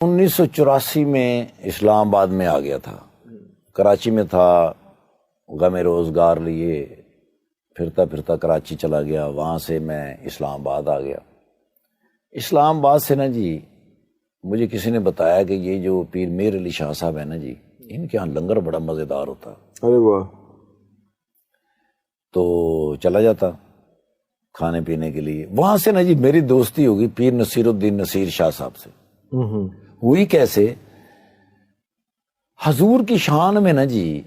1984 میں اسلام آباد میں آ گیا تھا. کراچی میں تھا، غم روزگار لیے پھرتا پھرتا کراچی چلا گیا. وہاں سے میں اسلام آباد آ گیا. اسلام آباد سے نا جی مجھے کسی نے بتایا کہ یہ جو پیر میر علی شاہ صاحب ہیں نا جی، ان کے یہاں لنگر بڑا مزیدار ہوتا. ارے واہ. تو چلا جاتا کھانے پینے کے لیے. وہاں سے نا جی میری دوستی ہوگی پیر نصیر الدین نصیر شاہ صاحب سے. ہوئی کیسے؟ حضور کی شان میں نا جی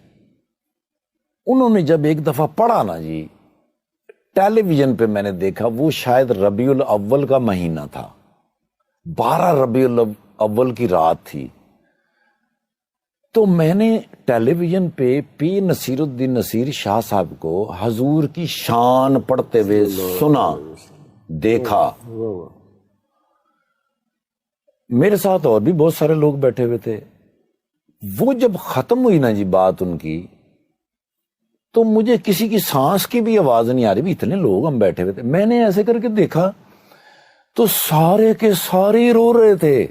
انہوں نے جب ایک دفعہ پڑھا نا جی، ٹیلی ویژن پہ میں نے دیکھا، وہ شاید ربیع الاول کا مہینہ تھا، 12 ربیع الاول کی رات تھی. تو میں نے ٹیلی ویژن پہ پیر نصیر الدین نصیر شاہ صاحب کو حضور کی شان پڑھتے ہوئے سنا، دیکھا. میرے ساتھ اور بھی بہت سارے لوگ بیٹھے ہوئے تھے. وہ جب ختم ہوئی نا جی بات ان کی، تو مجھے کسی کی سانس کی بھی آواز نہیں آ رہی. بھی اتنے لوگ ہم بیٹھے ہوئے تھے. میں نے ایسے کر کے دیکھا تو سارے کے سارے رو رہے تھے،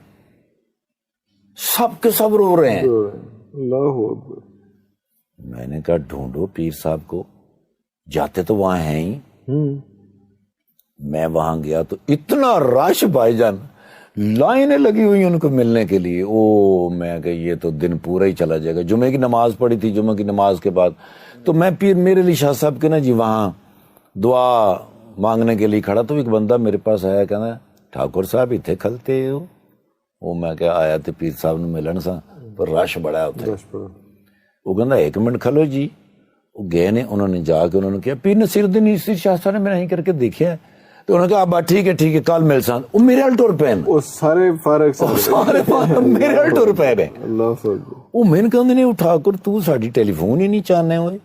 سب کے سب رو رہے ہیں. اللہ اکبر. میں نے کہا ڈھونڈو پیر صاحب کو، جاتے تو وہاں ہیں ہی. میں وہاں گیا تو اتنا رش بھائی جان، لائنیں لگی ہوئی ان کو ملنے کے لیے. میں کہ یہ تو دن پورا ہی چلا جائے گا. جمعے کی نماز پڑھی تھی، جمعے کی نماز کے بعد تو میں پیر میر علی شاہ صاحب کے نا جی وہاں دعا مانگنے کے لیے کھڑا. تو ایک بندہ میرے پاس آیا، کہنا ٹھاکر صاحب اتنے کھلتے ہو. وہ میں کہ آیا تو پیر صاحب نے ملن سا، پر رش بڑا ہوتا ہے. وہ کہنا 1 منٹ کھلو جی. وہ گئے نے، انہوں نے جا کے انہوں نے کیا پیر نصیر الدین نصیر شاہ صاحب نے میں نہیں کر کے دیکھا. تو انہوں نے کہا اب ٹھیک ہے کل مل سان. وہ میرے الٹور پین، وہ سارے فارغ سارے میرے الٹور پین ہے. اللہ اکبر. وہ میں نے کہا اٹھا کر تو ساڈی ٹیلی فون ہی نہیں چاننے ہوئے.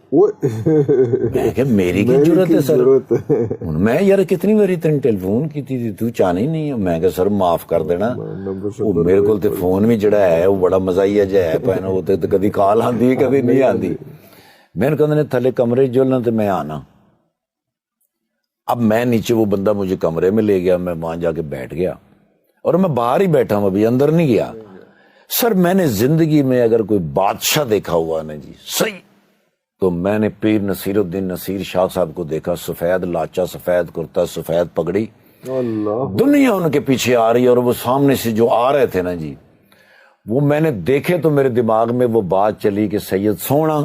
میں کہ میری کی ضرورت ہے سر؟ میں یار کتنی باری تین ٹیلی فون کی تھی تو چانے ہی نہیں. میں کہ سر معاف کر دینا، وہ میرے کو تے فون بھی جڑا ہے وہ بڑا مزاحیہ جہا ہے پہنا، وہ تے کدی کال آندی ہے کدی نہیں آندی. میں نے کہا تھلے کمرے جولنا تے میں آنا. اب میں نیچے، وہ بندہ مجھے کمرے میں لے گیا، میں وہاں جا کے بیٹھ گیا اور میں باہر ہی بیٹھا ہوں، ابھی اندر نہیں گیا. سر میں نے زندگی میں اگر کوئی بادشاہ دیکھا ہوا نا جی صحیح، تو میں نے پیر نصیر الدین نصیر شاہ صاحب کو دیکھا. سفید لاچا، سفید کرتا، سفید پگڑی، دنیا ان کے پیچھے آ رہی ہے. اور وہ سامنے سے جو آ رہے تھے نا جی، وہ میں نے دیکھے تو میرے دماغ میں وہ بات چلی کہ سید سونا،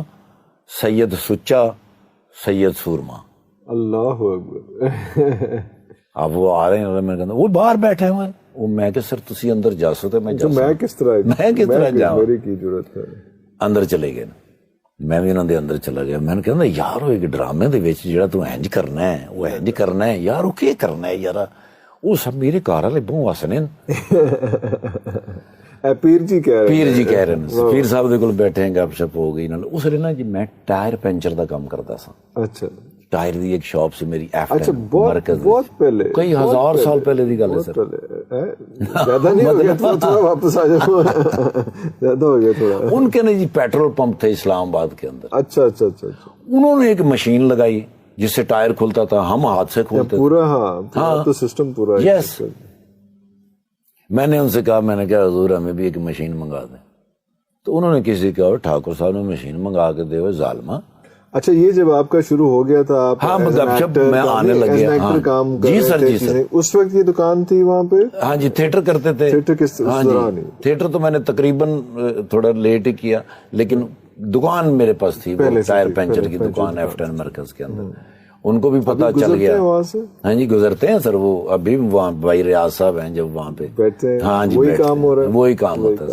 سید سچا، سید سورما. اللہ اکبر. اب وہ آ رہے ہیں، میں کہتا وہ باہر بیٹھے ہوئے. وہ میں کہ سر تسی اندر جا سکتے، میں کس طرح جاؤں؟ میری کی ضرورت ہے. اندر چلے گئے. میں بھی انہوں دے اندر چلا گیا. میں نے کہا یار وہ ایک ڈرامے دے وچ جڑا تو انج کرنا ہے، وہ انج کرنا ہے یار، وہ کی کرنا ہے یار؟ وہ سب میرے گھر والے بہت ہسنے. پیر جی کہہ رہے ہیں، پیر صاحب دے کول بیٹھے ہیں، گپ شپ ہو گئی. اس لیے نا جی میں ٹائر پنچر دا کام کرتا سا. اچھا. ٹائر دی ایک شاپ سے میری بہت پہلے، کئی ہزار سال پہلے دی گل ہے سر. زیادہ نہیں ہو گیا، تھوڑا واپس آ جاؤ. زیادہ ہو گیا تھوڑا. ان کے نا جی پیٹرول پمپ تھے اسلام آباد کے اندر. اچھا. انہوں نے ایک مشین لگائی جس سے ٹائر کھلتا تھا، ہم ہاتھ سے کھولتے پورا. ہاں تو سسٹم پورا. یس. میں نے ان سے کہا، میں نے کہا حضور ہمیں بھی ایک مشین منگا دیں. تو انہوں نے کسی کہا ٹھاکر صاحب نے مشین منگا کے دے ظالمہ. اچھا، یہ جب آپ کا شروع ہو گیا تھا، آپ جب میں آنے لگے جی سر اس وقت یہ دکان تھی وہاں پہ؟ ہاں جی، تھیٹر کرتے تھے. تھیٹر تو میں نے تقریباً تھوڑا لیٹ ہی کیا، لیکن دکان میرے پاس تھی، ٹائر پنچر کی دکان F10 مرکز کے اندر. ان کو بھی پتا چل گیا. ہاں جی گزرتے ہیں سر، وہ ابھی وہاں بھائی ریاض صاحب ہیں جب وہاں پہ. ہاں جی وہی کام ہو رہا ہے، وہی کام ہوتا ہے.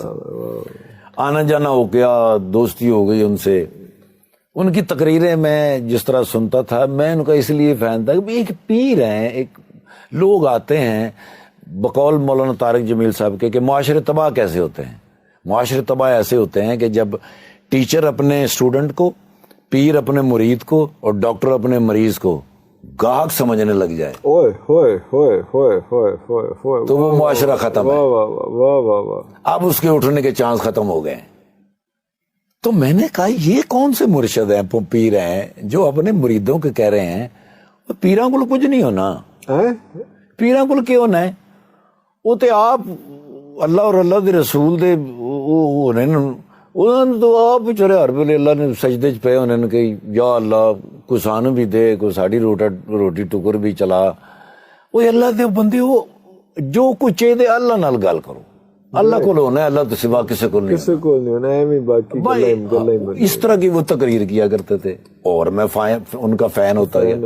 آنا جانا ہو گیا، دوستی ہو گئی ان سے. ان کی تقریریں میں جس طرح سنتا تھا، میں ان کا اس لیے فین تھا کہ ایک پیر ہیں، ایک لوگ آتے ہیں بقول مولانا طارق جمیل صاحب کے کہ معاشرے تباہ کیسے ہوتے ہیں. معاشرے تباہ ایسے ہوتے ہیں کہ جب ٹیچر اپنے اسٹوڈنٹ کو، پیر اپنے مرید کو اور ڈاکٹر اپنے مریض کو گاہک سمجھنے لگ جائے تو وہ معاشرہ ختم ہے. اب اس کے اٹھنے کے چانس ختم ہو گئے. تو میں نے کہا یہ کون سے مرشد ہیں، پیر ہیں جو اپنے مریدوں کے کہہ رہے ہیں پیراں کو کچھ نہیں ہونا. پیراں کو کیوں ہونا ہے؟ وہ تو آپ اللہ اور اللہ دے رسول دے ہونے انہوں نے تو آپ بچارے ہر ویلے اللہ نے سجدے چ پے انہوں نے کہ یا اللہ کوئی سانو بھی دے، کوئی ساڑی روٹی ٹکر بھی چلا. وہ اللہ دے بندے وہ جو کچھ چاہیے اللہ نال گل کرو. اللہ کو ہونا ہے، اللہ تو سوا کسی کو نہیں ہونا ہے. باقی اس طرح کی وہ تقریر کیا کرتے تھے اور میں ان کا فین ہوتا گیا.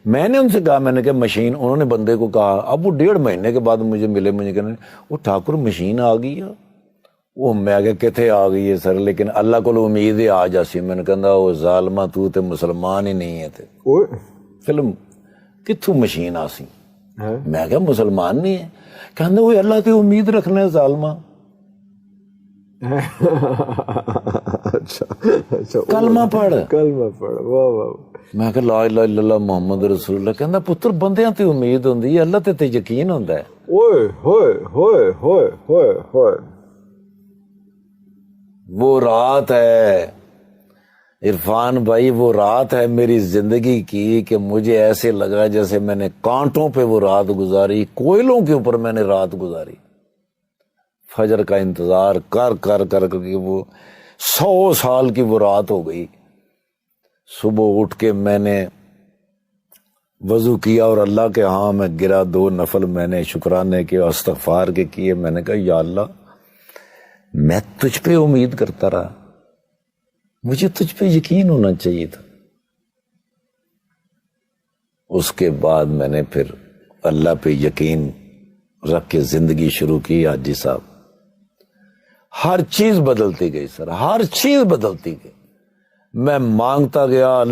میں نے ان سے کہا، میں نے کہا مشین، انہوں نے بندے کو کہا، اب وہ 1.5 مہینے کے بعد مجھے ملے، مجھے کہنے وہ ٹھاکر مشین آ گئی ہے. وہ میں کہ کتنے آ گئی ہے سر، لیکن اللہ کو امید ہے آ جاسی. میں نے کہا وہ ظالمہ تو تے مسلمان ہی نہیں ہے تے فلم کتھوں مشین آسی. میں کہا مسلمان نہیں ہے، کہنے وہ اللہ تے امید رکھنا ہے ظالمہ. کلمہ پڑھ. واہ واہ. میں کہا لا الہ الا اللہ محمد رسول اللہ. کہندا پتر بندیاں تے امید ہوندی ہے، اللہ تے یقین ہوندا ہے. اوئے ہوئے ہوئے ہوئے ہوئے ہوئے. وہ رات ہے عرفان بھائی، وہ رات ہے میری زندگی کی کہ مجھے ایسے لگا جیسے میں نے کانٹوں پہ وہ رات گزاری، کوئلوں کے اوپر میں نے رات گزاری. فجر کا انتظار کر کر کر کے وہ 100 سال کی وہ رات ہو گئی. صبح اٹھ کے میں نے وضو کیا اور اللہ کے ہاں میں گرا، 2 نفل میں نے شکرانے کے استغفار کے کیے. میں نے کہا یا اللہ میں تجھ پہ امید کرتا رہا، مجھے تجھ پہ یقین ہونا چاہیے تھا. اس کے بعد میں نے پھر اللہ پہ یقین رکھ کے زندگی شروع کی. حاجی صاحب ہر چیز بدلتی گئی سر، ہر چیز بدلتی گئی. میں مانگتا گیا.